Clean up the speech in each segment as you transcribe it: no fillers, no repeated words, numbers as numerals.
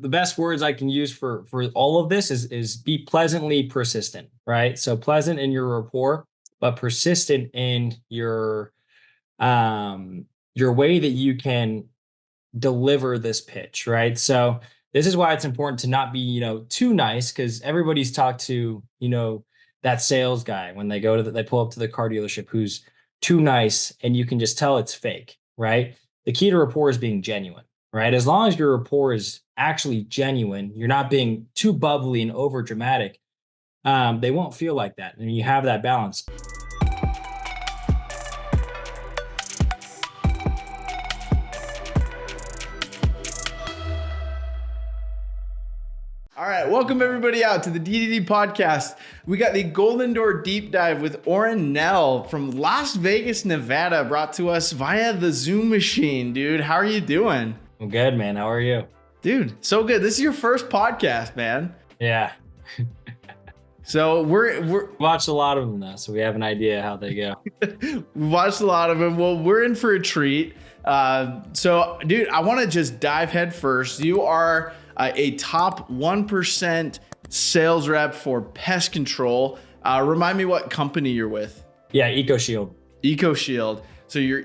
the best words I can use for all of this is be pleasantly persistent, right? So pleasant in your rapport, but persistent in your way that you can deliver this pitch, right? So this is why it's important to not be, too nice, because everybody's talked to, that sales guy when they pull up to the car dealership who's too nice, and you can just tell it's fake, right? The key to rapport is being genuine, right? As long as your rapport is actually genuine, you're not being too bubbly and over dramatic. They won't feel like that, and you have that balance. All right, welcome everybody out to the D2D Podcast. We got the Golden Door Deep Dive with Oren Nell from Las Vegas, Nevada, brought to us via the Zoom machine. Dude, how are you doing? I'm good, man. How are you? Dude, so good. This is your first podcast, man. Yeah. So we're watched a lot of them now, so we have an idea how they go. We've watched a lot of them. Well, we're in for a treat. So, dude, I want to just dive head first. You are a top 1% sales rep for Pest Control. Remind me what company you're with. Yeah, EcoShield. EcoShield. So you're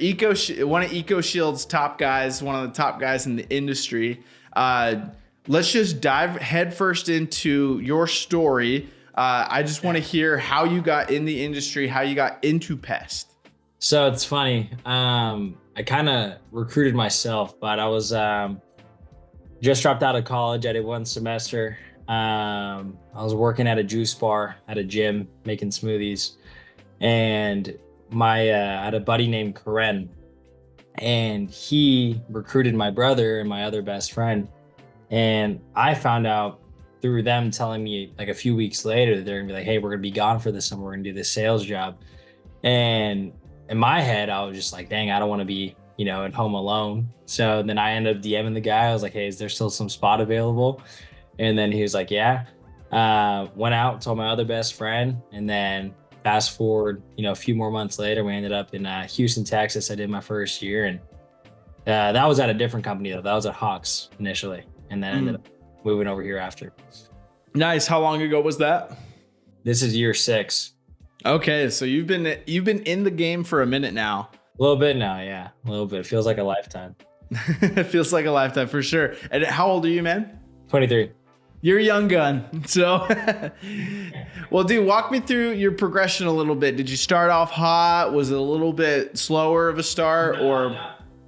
one of EcoShield's top guys, one of the top guys in the industry. Let's just dive headfirst into your story. I just want to hear how you got in the industry, how you got into Pest. So it's funny. I kind of recruited myself, but I was just dropped out of college. I did one semester. I was working at a juice bar at a gym making smoothies, and I had a buddy named Oren, and he recruited my brother and my other best friend. And I found out through them telling me like a few weeks later that they're gonna be like, hey, we're gonna be gone for the summer. We're gonna do this sales job. And in my head, I was just like, dang, I don't want to be, at home alone. So then I ended up DMing the guy. I was like, hey, is there still some spot available? And then he was like, yeah. Went out, told my other best friend. And then fast forward, a few more months later, we ended up in Houston, Texas. I did my first year. And that was at a different company, though. That was at Hawks initially. And then ended up moving over here after. Nice. How long ago was that? This is year 6. Okay. So you've been in the game for a minute now. A little bit now, yeah. A little bit. It feels like a lifetime. It feels like a lifetime for sure. And how old are you, man? 23. You're a young gun. So, well, dude, walk me through your progression a little bit. Did you start off hot? Was it a little bit slower of a start? Or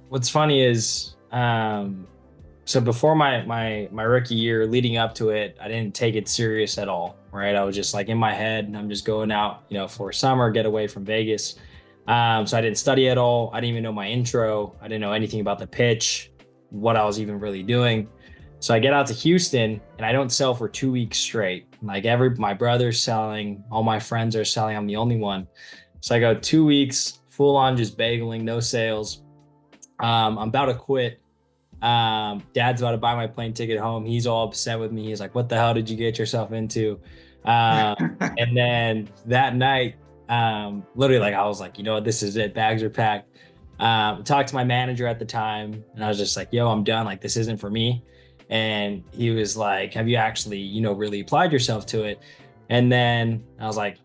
what's funny is, so before my rookie year, leading up to it, I didn't take it serious at all, right? I was just like in my head, and I'm just going out, for summer, get away from Vegas. So I didn't study at all. I didn't even know my intro. I didn't know anything about the pitch, what I was even really doing. So I get out to Houston, and I don't sell for 2 weeks straight. Like my brother's selling, all my friends are selling. I'm the only one. So I go 2 weeks full on just bageling, no sales. I'm about to quit. Dad's about to buy my plane ticket home. He's all upset with me. He's like, what the hell did you get yourself into? And then that night, literally, like, I was like, you know what, this is it. Bags are packed. Talked to my manager at the time, and I was just like, yo, I'm done. Like, this isn't for me. And he was like, have you actually, really applied yourself to it? And then I was like,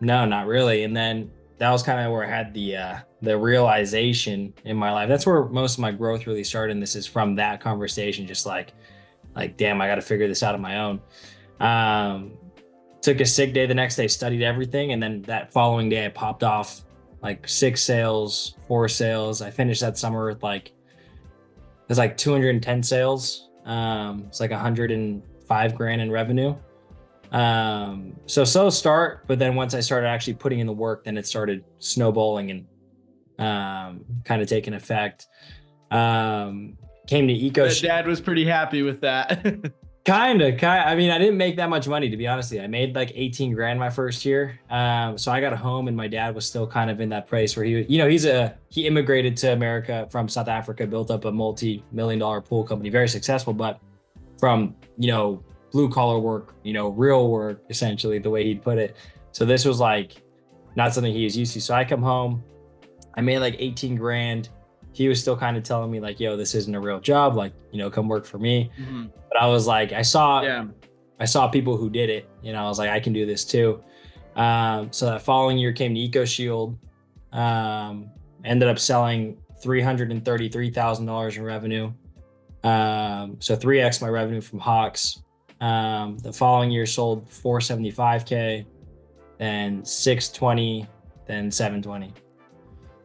no, not really. And then that was kind of where I had the realization in my life. That's where most of my growth really started. And this is from that conversation, just like, damn, I got to figure this out on my own. Took a sick day the next day, studied everything. And then that following day, I popped off like 6 sales, 4 sales. I finished that summer with it was like 210 sales. It's like 105 grand in revenue. So slow start, but then once I started actually putting in the work, then it started snowballing and kind of taking effect. Came to EcoShield. Dad was pretty happy with that. Kind of. I mean, I didn't make that much money, to be honest with you. I made like 18 grand my first year. So I got home, and my dad was still kind of in that place where he immigrated to America from South Africa, built up a multi-million-dollar pool company, very successful, but from, blue collar work, real work, essentially, the way he'd put it. So this was like not something he was used to. So I come home, I made like 18 grand. he was still kind of telling me like, yo, this isn't a real job. Like, come work for me. But I was like, I saw people who did it, I was like, I can do this too. So that following year came to EcoShield, ended up selling $333,000 in revenue. So 3x my revenue from Hawks. The following year sold 475K, then 620, then 720.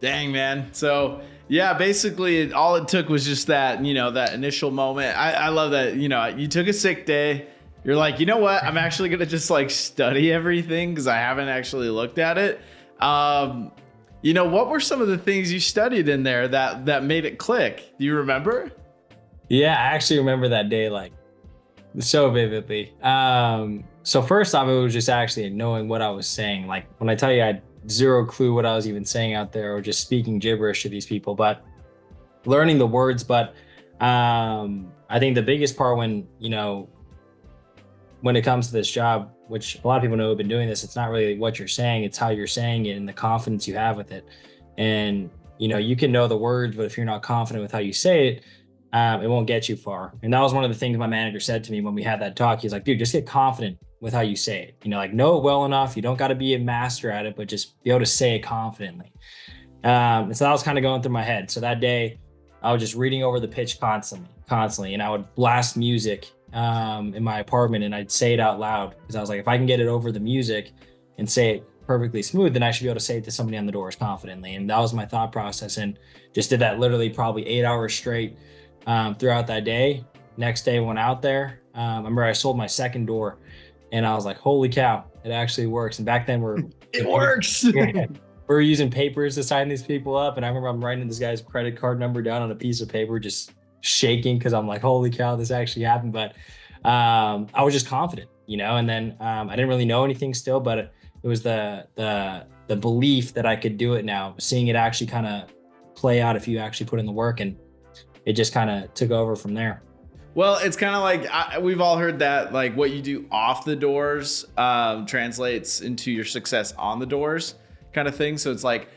Dang, man. So yeah, basically all it took was just that, that initial moment. I love that, you took a sick day. You're like, you know what? I'm actually going to just like study everything because I haven't actually looked at it. What were some of the things you studied in there that made it click? Do you remember? Yeah, I actually remember that day like so vividly. So first off, it was just actually knowing what I was saying. Like when I tell you I had zero clue what I was even saying out there or just speaking gibberish to these people, but learning the words. But I think the biggest part when it comes to this job, which a lot of people know who've been doing this, it's not really what you're saying, it's how you're saying it and the confidence you have with it. And, you can know the words, but if you're not confident with how you say it, it won't get you far. And that was one of the things my manager said to me when we had that talk. He's like, dude, just get confident with how you say it. Like know it well enough. You don't got to be a master at it, but just be able to say it confidently. And so that was kind of going through my head. So that day I was just reading over the pitch constantly. And I would blast music in my apartment and I'd say it out loud because I was like, if I can get it over the music and say it perfectly smooth, then I should be able to say it to somebody on the doors confidently. And that was my thought process, and just did that literally probably 8 hours straight throughout that day. Next day went out there. I remember I sold my second door and I was like, holy cow, it actually works. And back then it works. We're using papers to sign these people up. And I remember I'm writing this guy's credit card number down on a piece of paper, just shaking because I'm like, holy cow, this actually happened. But I was just confident, and then I didn't really know anything still, but it was the belief that I could do it now, seeing it actually kind of play out if you actually put in the work, and it just kind of took over from there. Well, it's kind of like we've all heard that like what you do off the doors translates into your success on the doors kind of thing. So it's like,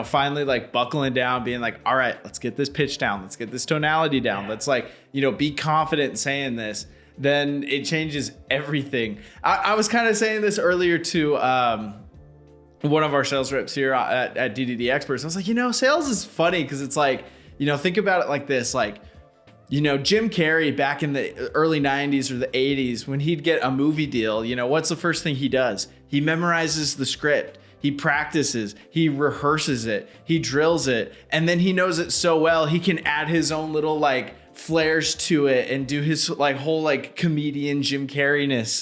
finally like buckling down, being like, all right, let's get this pitch down. Let's get this tonality down. Let's like, be confident in saying this. Then it changes everything. I was kind of saying this earlier to one of our sales reps here at D2D Experts. I was like, sales is funny because it's like, think about it like this, like, Jim Carrey back in the early 90s or the 80s, when he'd get a movie deal, what's the first thing he does? He memorizes the script. He practices, he rehearses it, he drills it, and then he knows it so well, he can add his own little like flares to it and do his like whole like comedian Jim Carrey-ness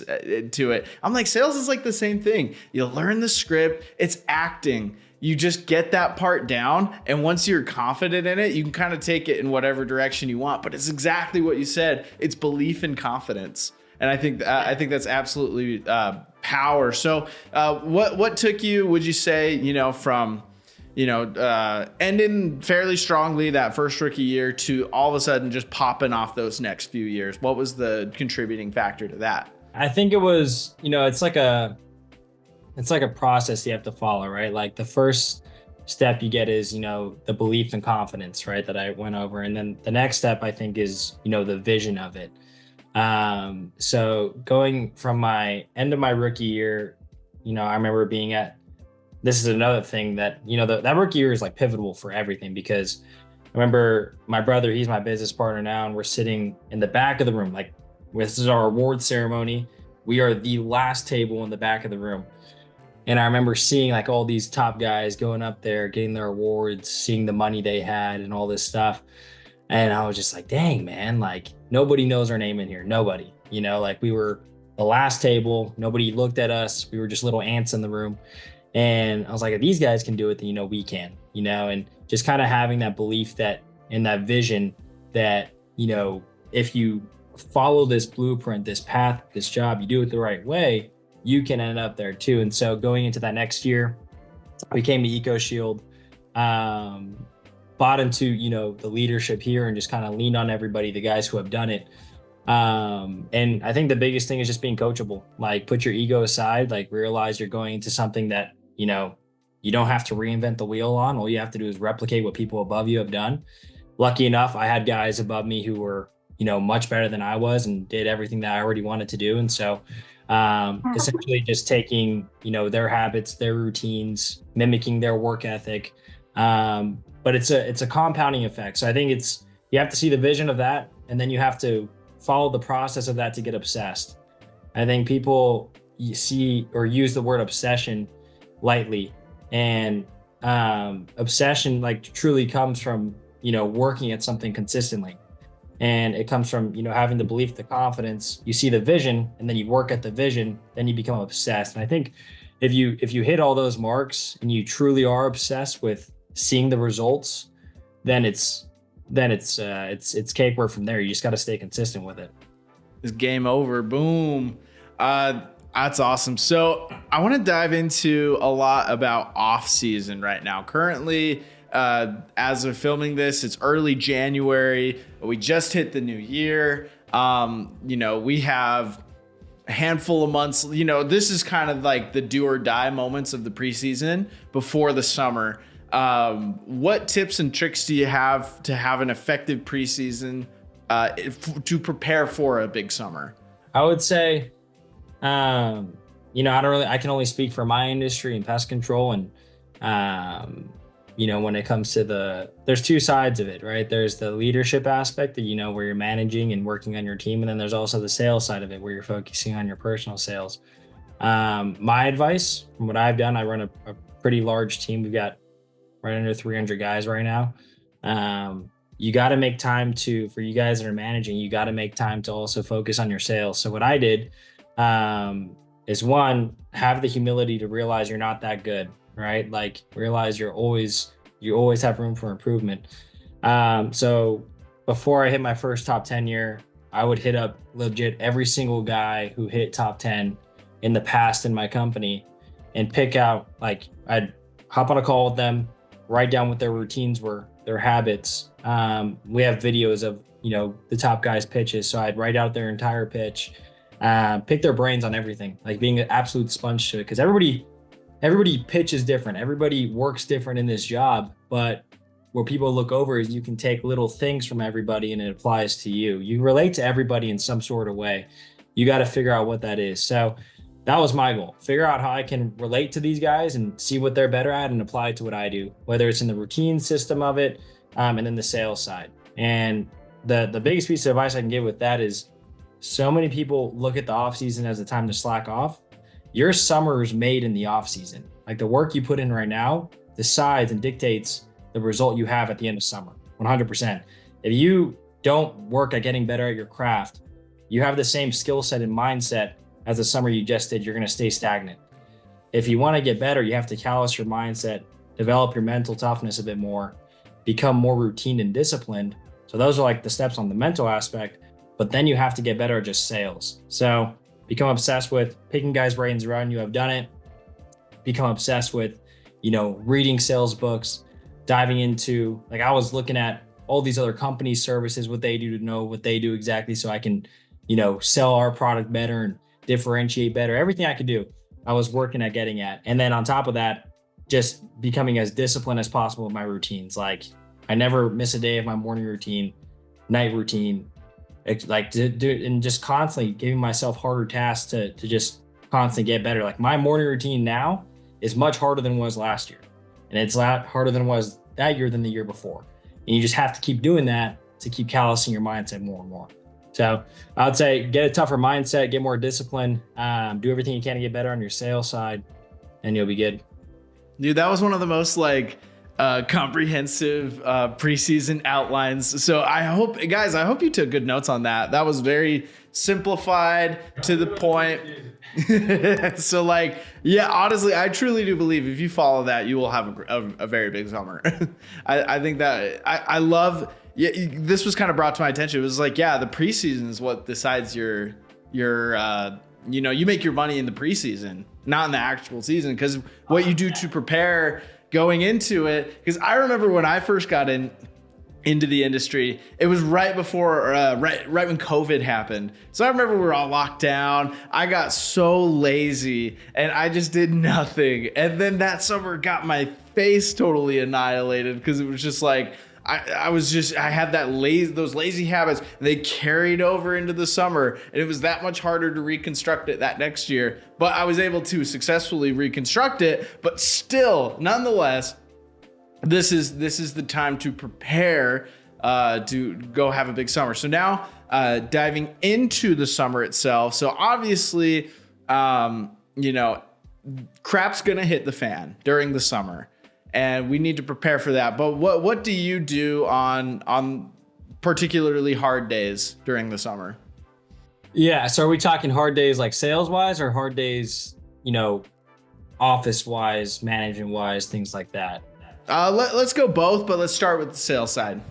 to it. I'm like, sales is like the same thing. You learn the script, it's acting. You just get that part down, and once you're confident in it, you can kind of take it in whatever direction you want. But it's exactly what you said. It's belief and confidence. And I think that's absolutely power. So what took you, would you say, from, ending fairly strongly that first rookie year to all of a sudden just popping off those next few years? What was the contributing factor to that? I think it was, it's like a process you have to follow, right? Like the first step you get is, the belief and confidence, right? That I went over. And then the next step I think is, the vision of it. So going from my end of my rookie year, I remember being this is another thing that, that rookie year is like pivotal for everything, because I remember my brother, he's my business partner now, and we're sitting in the back of the room. Like this is our award ceremony. We are the last table in the back of the room. And I remember seeing like all these top guys going up there, getting their awards, seeing the money they had and all this stuff. And I was just like, dang, man, like nobody knows our name in here. Nobody, like we were the last table. Nobody looked at us. We were just little ants in the room. And I was like, if these guys can do it, then, we can, and just kind of having that belief that in that vision that, if you follow this blueprint, this path, this job, you do it the right way, you can end up there too. And so going into that next year, we came to EcoShield, bought into, the leadership here and just kind of leaned on everybody, the guys who have done it. And I think the biggest thing is just being coachable. Like put your ego aside, like realize you're going into something that, you don't have to reinvent the wheel on. All you have to do is replicate what people above you have done. Lucky enough, I had guys above me who were, much better than I was and did everything that I already wanted to do. And so essentially just taking, their habits, their routines, mimicking their work ethic. But it's a compounding effect. So I think you have to see the vision of that, and then you have to follow the process of that to get obsessed. I think people see or use the word obsession lightly, and obsession truly comes from, working at something consistently. And it comes from, having the belief, the confidence, you see the vision, and then you work at the vision, then you become obsessed. And I think if you hit all those marks and you truly are obsessed with seeing the results, then it's cake work from there. You just got to stay consistent with it. It's game over. Boom. That's awesome. So I want to dive into a lot about off season right now. Currently, as of filming this, it's early January. We just hit the new year. We have a handful of months. This is kind of like the do or die moments of the preseason before the summer. What tips and tricks do you have to have an effective preseason to prepare for a big summer? I would say, I can only speak for my industry and pest control. And, when it comes to there's two sides of it, right? There's the leadership aspect that, where you're managing and working on your team. And then there's also the sales side of it, where you're focusing on your personal sales. My advice from what I've done, I run a pretty large team. We've got right under 300 guys right now. You got to make time for you guys that are managing, you got to make time to also focus on your sales. So what I did is, one, have the humility to realize you're not that good, right? Like, realize you always have room for improvement. So before I hit my first top 10 year, I would hit up legit every single guy who hit top 10 in the past in my company and pick out, I'd hop on a call with them, write down what their routines were, their habits. We have videos of, the top guys' pitches. So I'd write out their entire pitch, pick their brains on everything, like being an absolute sponge to it. Because everybody pitches different. Everybody works different in this job. But what people look over is you can take little things from everybody and it applies to you. You relate to everybody in some sort of way. You got to figure out what that is. So that was my goal. Figure out how I can relate to these guys and see what they're better at and apply it to what I do, whether it's in the routine system of it, and then the sales side. And the biggest piece of advice I can give with that is, so many people look at the off season as a time to slack off. Your summer is made in the off season. Like, the work you put in right now decides and dictates the result you have at the end of summer, 100%. If you don't work at getting better at your craft, you have the same skill set and mindset as the summer you just did, you're going to stay stagnant. If you want to get better, you have to callous your mindset, develop your mental toughness a bit more, become more routine and disciplined. So those are the steps on the mental aspect, but then you have to get better at just sales. So become obsessed with picking guys' brains around you. I've done it. Become obsessed with, reading sales books, diving into, I was looking at all these other companies' services, what they do to know what they do exactly, so I can, sell our product better and differentiate better. Everything I could do, I was working at getting at. And then on top of that, just becoming as disciplined as possible with my routines. I never miss a day of my morning routine, night routine, to do, and just constantly giving myself harder tasks to just constantly get better. My morning routine now is much harder than it was last year. And it's a lot harder than it was that year than the year before. And you just have to keep doing that to keep callousing your mindset more and more. So I would say get a tougher mindset, get more discipline, do everything you can to get better on your sales side, and you'll be good. Dude, that was one of the most comprehensive preseason outlines. So I hope you took good notes on that. That was very simplified, to the point. So honestly, I truly do believe if you follow that, you will have a very big summer. I think that I love. Yeah, this was kind of brought to my attention. It was the preseason is what decides your you make your money in the preseason, not in the actual season, because what you do to prepare going into it. Because I remember when I first got in, into the industry. It was right before, right when COVID happened. So I remember we were all locked down. I got so lazy and I just did nothing. And then that summer got my face totally annihilated because it was just like, I had those lazy habits. And they carried over into the summer, and it was that much harder to reconstruct it that next year. But I was able to successfully reconstruct it. But still, nonetheless, this is the time to prepare to go have a big summer. So now diving into the summer itself. So obviously, crap's gonna hit the fan during the summer, and we need to prepare for that. But what do you do on particularly hard days during the summer? Yeah. So are we talking hard days like sales wise, or hard days, office wise, management wise, things like that? Let's go both, but let's start with the sales side.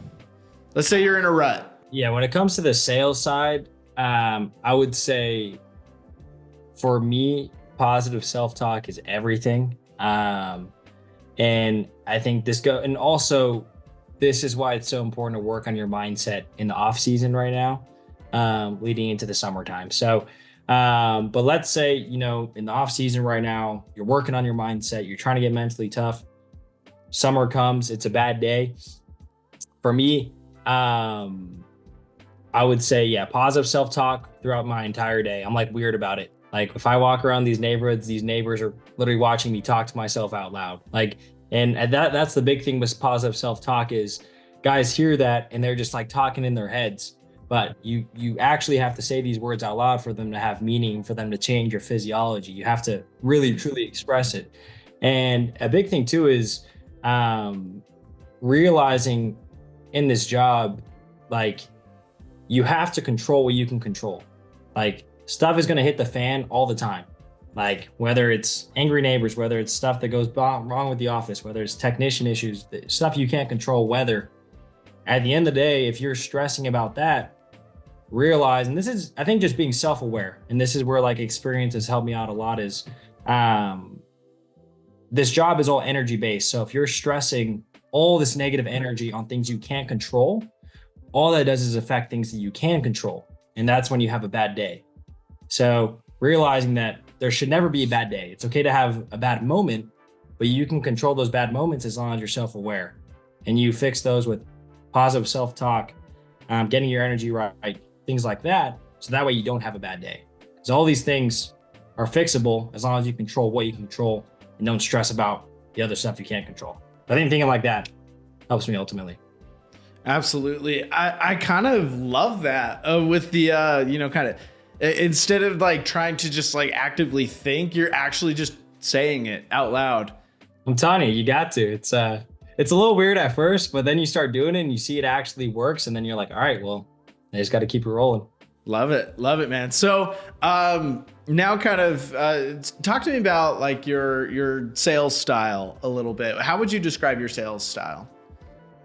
Let's say you're in a rut. Yeah, when it comes to the sales side, I would say for me, positive self-talk is everything. And I think and also this is why it's so important to work on your mindset in the off season right now, leading into the summertime. So, but let's say, in the off season right now, you're working on your mindset, you're trying to get mentally tough. Summer comes, it's a bad day. For me, I would say, positive self-talk throughout my entire day. I'm like weird about it. Like if I walk around these neighborhoods, these neighbors are literally watching me talk to myself out loud. And that's the big thing with positive self-talk is guys hear that and they're just like talking in their heads. But you actually have to say these words out loud for them to have meaning, for them to change your physiology. You have to really, truly express it. And a big thing too is realizing in this job, like you have to control what you can control. Like stuff is going to hit the fan all the time. Like whether it's angry neighbors, whether it's stuff that goes wrong with the office, whether it's technician issues, stuff you can't control, whether at the end of the day, if you're stressing about that, realize, and this is, I think, just being self-aware. And this is where like experience has helped me out a lot is, this job is all energy based. So if you're stressing all this negative energy on things you can't control, all that does is affect things that you can control. And that's when you have a bad day. So realizing that there should never be a bad day. It's okay to have a bad moment, but you can control those bad moments as long as you're self-aware. And you fix those with positive self-talk, getting your energy right, things like that. So that way you don't have a bad day. Because all these things are fixable as long as you control what you control and don't stress about the other stuff you can't control. I think thinking like that helps me ultimately. Absolutely. I kind of love that with the, kind of instead of like trying to just like actively think, you're actually just saying it out loud. I'm telling you, you got to. It's a little weird at first, but then you start doing it and you see it actually works. And then you're like, all right, well, I just got to keep it rolling. Love it, man. So now kind of talk to me about like your sales style a little bit. How would you describe your sales style?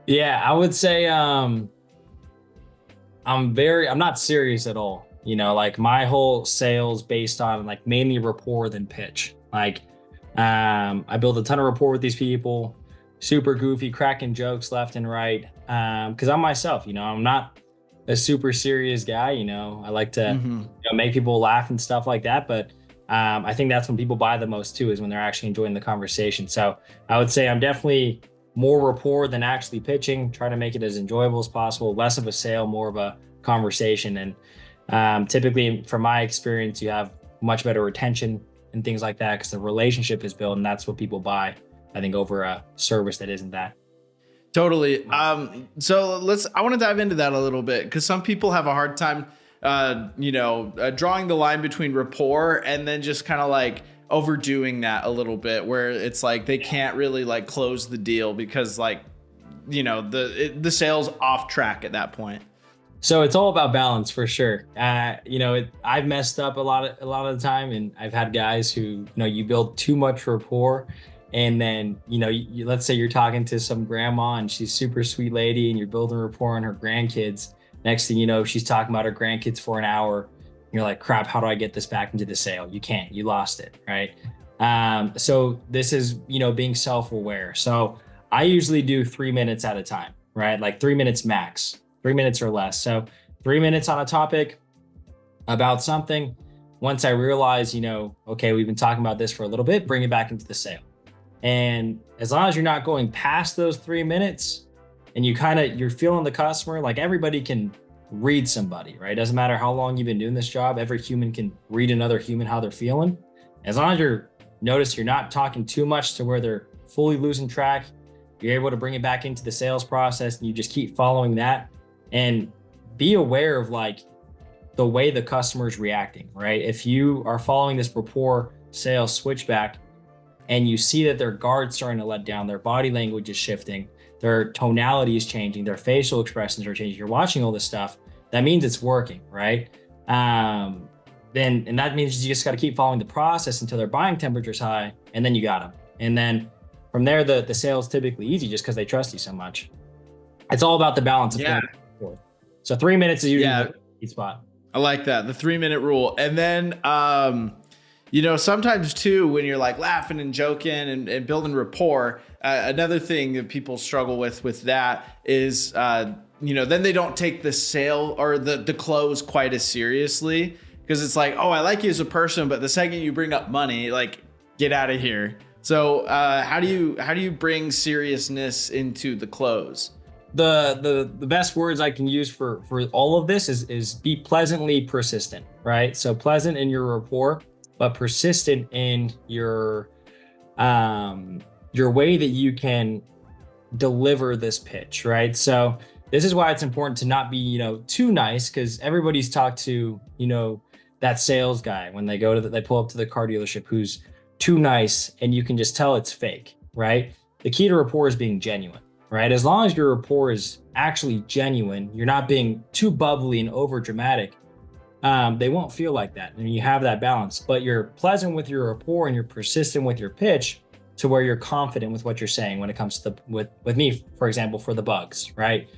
Yeah, I would say I'm not serious at all. Like my whole sales based on like mainly rapport than pitch. Like I build a ton of rapport with these people, super goofy, cracking jokes left and right. Because I'm myself, I'm not a super serious guy. I like to make people laugh and stuff like that. But I think that's when people buy the most too, is when they're actually enjoying the conversation. So I would say I'm definitely more rapport than actually pitching, trying to make it as enjoyable as possible, less of a sale, more of a conversation. And typically from my experience, you have much better retention and things like that because the relationship is built and that's what people buy, I think, over a service that isn't that. Totally. So I want to dive into that a little bit because some people have a hard time, drawing the line between rapport and then just kind of like overdoing that a little bit where it's like they can't really like close the deal because like, the sale's off track at that point. So it's all about balance for sure. I've messed up a lot of the time, and I've had guys who, you build too much rapport, and then let's say you're talking to some grandma and she's super sweet lady, and you're building rapport on her grandkids. Next thing you know, she's talking about her grandkids for an hour. You're like, crap, how do I get this back into the sale? You can't. You lost it, right? So this is being self-aware. So I usually do 3 minutes at a time. right? Like 3 minutes max, 3 minutes or less. So 3 minutes on a topic about something. Once I realize, okay, we've been talking about this for a little bit, bring it back into the sale. And as long as you're not going past those 3 minutes and you're feeling the customer, like everybody can read somebody, right? Doesn't matter how long you've been doing this job. Every human can read another human, how they're feeling. As long as you're not talking too much to where they're fully losing track, you're able to bring it back into the sales process and you just keep following that and be aware of like the way the customer is reacting, right? If you are following this rapport sales switchback and you see that their guard's starting to let down, their body language is shifting, their tonality is changing, their facial expressions are changing, you're watching all this stuff, that means it's working, right? And that means you just got to keep following the process until their buying temperature's high, and then you got them. And then from there, the sale's typically easy just because they trust you so much. It's all about the balance of back and forth. So 3 minutes is usually the sweet spot. I like that, the 3 minute rule. And then, sometimes too, when you're like laughing and joking and building rapport, another thing that people struggle with that is, then they don't take the sale or the close quite as seriously, because it's like, oh, I like you as a person, but the second you bring up money, like, get out of here. So how do you bring seriousness into the close? The best words I can use for all of this is be pleasantly persistent, right? So pleasant in your rapport, but persistent in your way that you can deliver this pitch, right? So this is why it's important to not be, too nice, because everybody's talked to, that sales guy when they they pull up to the car dealership who's too nice, and you can just tell it's fake, right? The key to rapport is being genuine, right? As long as your rapport is actually genuine, you're not being too bubbly and over dramatic, they won't feel like that. And you have that balance, but you're pleasant with your rapport and you're persistent with your pitch to where you're confident with what you're saying when it comes to with me, for example, for the bugs, right?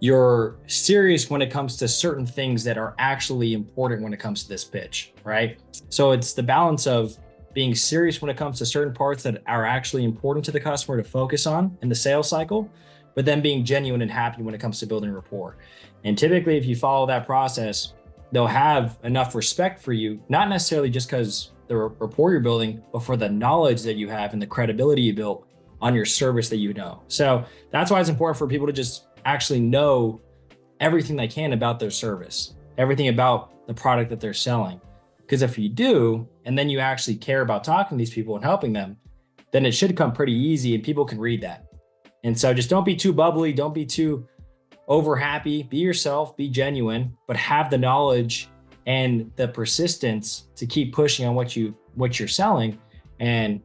You're serious when it comes to certain things that are actually important when it comes to this pitch, right? So it's the balance of being serious when it comes to certain parts that are actually important to the customer to focus on in the sales cycle, but then being genuine and happy when it comes to building rapport. And typically, if you follow that process, they'll have enough respect for you, not necessarily just because the rapport you're building, but for the knowledge that you have and the credibility you built on your service that you know. So that's why it's important for people to just actually know everything they can about their service, everything about the product that they're selling. Because if you do, and then you actually care about talking to these people and helping them, then it should come pretty easy and people can read that. And so just don't be too bubbly, don't be too over happy, be yourself, be genuine, but have the knowledge and the persistence to keep pushing on what you're selling, and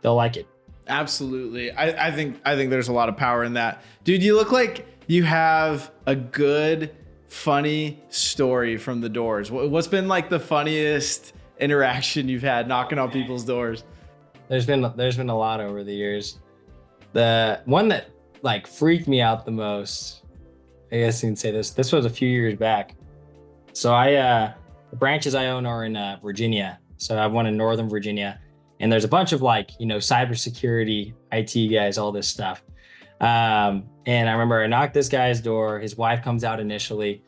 they'll like it. Absolutely. I think there's a lot of power in that. Dude, you look like you have a good, funny story from the doors. What's been like the funniest interaction you've had knocking on people's doors? There's been a lot over the years. The one that like freaked me out the most, I guess you can say this was a few years back. So the branches I own are in Virginia. So I have one in Northern Virginia. And there's a bunch of cybersecurity, IT guys, all this stuff. And I remember I knocked this guy's door. His wife comes out initially.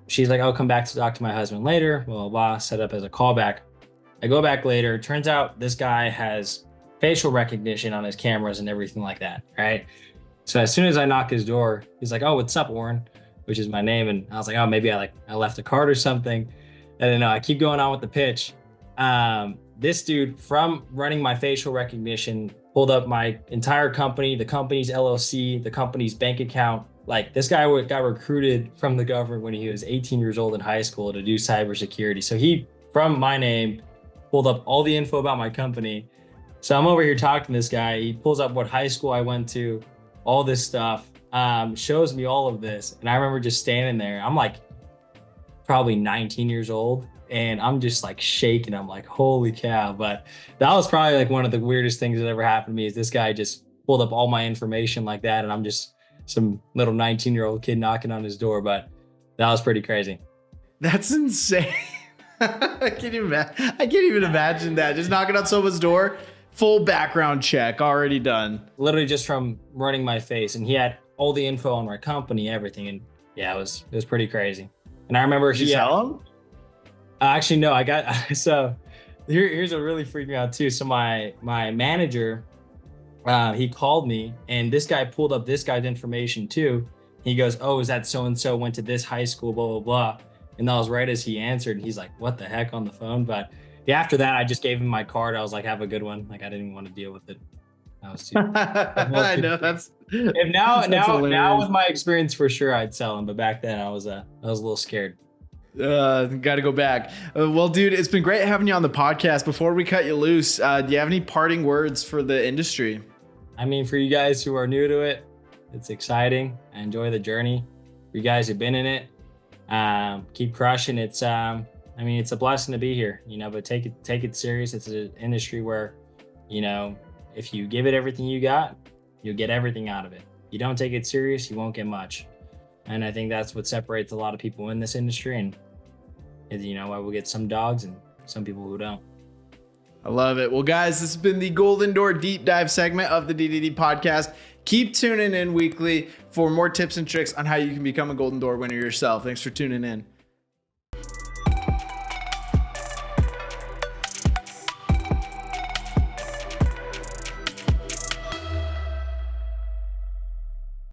She's like, "Oh, come back to talk to my husband later." Blah, blah, blah. Set up as a callback. I go back later. Turns out this guy has facial recognition on his cameras and everything like that, right? So as soon as I knock his door, he's like, "Oh, what's up, Oren?" Which is my name. And I was like, "Oh, maybe I left a card or something." I don't know. I keep going on with the pitch. This dude, from running my facial recognition, pulled up my entire company, the company's LLC, the company's bank account. Like, this guy got recruited from the government when he was 18 years old in high school to do cybersecurity. So he, from my name, pulled up all the info about my company. So I'm over here talking to this guy. He pulls up what high school I went to, all this stuff, shows me all of this. And I remember just standing there. I'm like probably 19 years old. And I'm just like shaking. I'm like, holy cow. But that was probably like one of the weirdest things that ever happened to me, is this guy just pulled up all my information like that. And I'm just some little 19-year-old kid knocking on his door. But that was pretty crazy. That's insane. I can't even imagine that. Just knocking on someone's door, full background check already done. Literally just from running my face. And he had all the info on my company, everything. And yeah, it was pretty crazy. And I remember Did you sell them? Actually, no, I got, so here's what really freaked me out too. So my manager, he called me, and this guy pulled up this guy's information too. He goes, "Oh, is that so-and-so went to this high school, blah, blah, blah." And that was right as he answered. And he's like, "What the heck," on the phone. But yeah, after that, I just gave him my card. I was like, "Have a good one." Like, I didn't even want to deal with it. I was too. I know that's. If now hilarious. with my experience, for sure I'd sell him. But back then I was a little scared. Got to go back. Well, dude, it's been great having you on the podcast. Before we cut you loose, do you have any parting words for the industry? I mean, for you guys who are new to it, it's exciting. I enjoy the journey. For you guys who've been in it, keep crushing. It's I mean, it's a blessing to be here, you know, but take it serious. It's an industry where, you know, if you give it everything you got, you'll get everything out of it. You don't take it serious, you won't get much. And I think that's what separates a lot of people in this industry. And, you know, why we'll get some dogs and some people who don't. I love it. Well, guys, this has been the Golden Door Deep Dive segment of the D2D Podcast. Keep tuning in weekly for more tips and tricks on how you can become a Golden Door winner yourself. Thanks for tuning in.